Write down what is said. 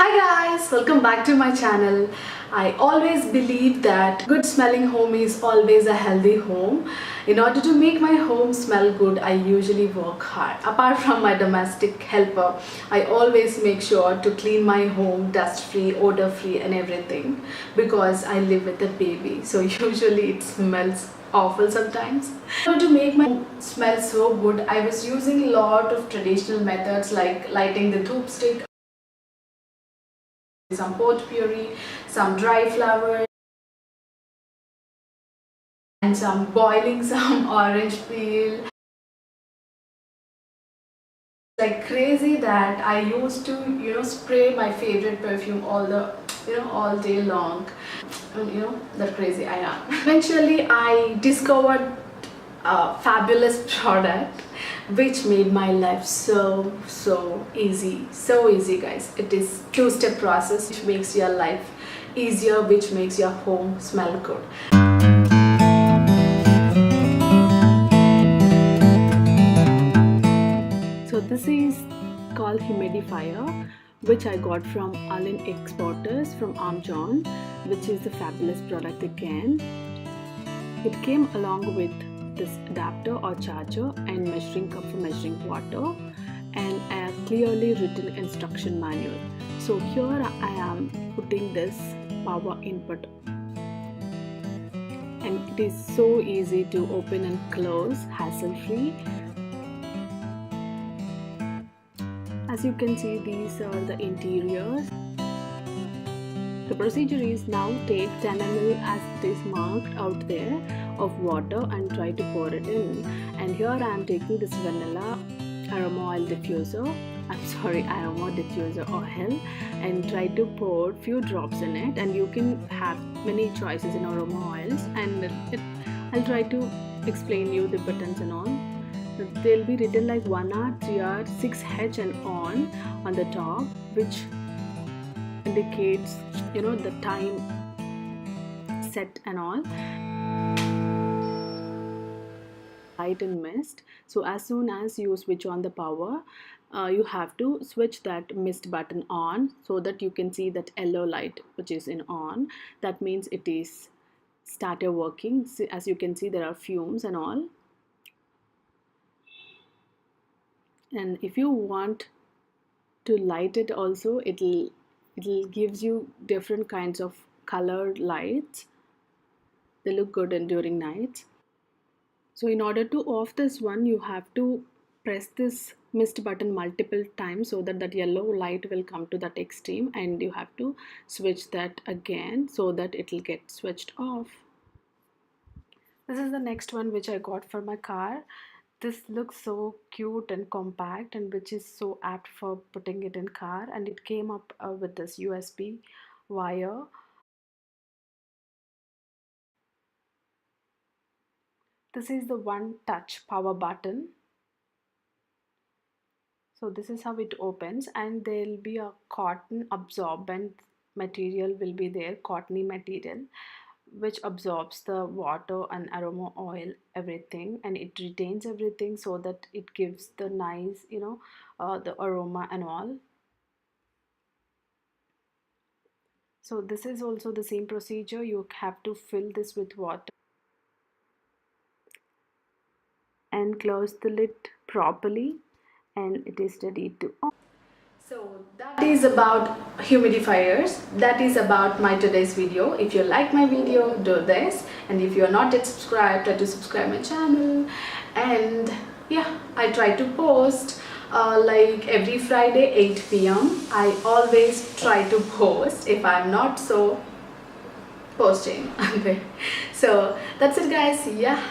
Hi guys, welcome back to my channel. I always believe that good smelling home is always a healthy home. In order to make my home smell good, I usually work hard. Apart from my domestic helper, I always make sure to clean my home dust free, odor free and everything because I live with a baby. So usually it smells awful sometimes. So to make my home smell so good, I was using a lot of traditional methods like lighting the dhoop stick, some potpourri, some dry flowers, and some boiling some orange peel. Like crazy that I used to, spray my favorite perfume all day long. And that crazy I am. Eventually, I discovered a fabulous product which made my life so easy. So easy, guys. It is two-step process which makes your life easier, which makes your home smell good. So this is called humidifier, which I got from Allen Exporters from Amazon, which is a fabulous product again. It came along with this adapter or charger and measuring cup for measuring water and a clearly written instruction manual. So here I am putting this power input, and it is so easy to open and close, hassle free. As you can see, these are the interiors. The procedure is now take 10 ml as it is marked out there of water and try to pour it in. And here I am taking this vanilla aroma oil diffuser. Aroma diffuser oil, and try to pour few drops in it. And you can have many choices in aroma oils. And I'll try to explain you the buttons and all. They'll be written like 1R, 3R, 6H and on the top, which indicates the time set and all. Light and mist. So as soon as you switch on the power, you have to switch that mist button on so that you can see that yellow light which is in on. That means it is started working. As you can see, there are fumes and all. And if you want to light it also, it'll gives you different kinds of colored lights. They look good during nights. So in order to off this one, you have to press this mist button multiple times so that that yellow light will come to that extreme, and you have to switch that again so that it will get switched off. This is the next one which I got for my car. This looks so cute and compact, and which is so apt for putting it in car, and it came up with this USB wire. This is the one touch power button. So this is how it opens, and there will be a cotton absorbent material will be there, cottony material, which absorbs the water and aroma oil, everything, and it retains everything so that it gives the nice the aroma and all. So this is also the same procedure. You have to fill this with water and close the lid properly, and it is ready to on. So that is about humidifiers. That is about my today's video. If you like my video, do this, and if you are not yet subscribed, try to subscribe my channel. And yeah, I try to post like every Friday 8 p.m. I always try to post. If I'm not, so posting. So that's it, guys. Yeah.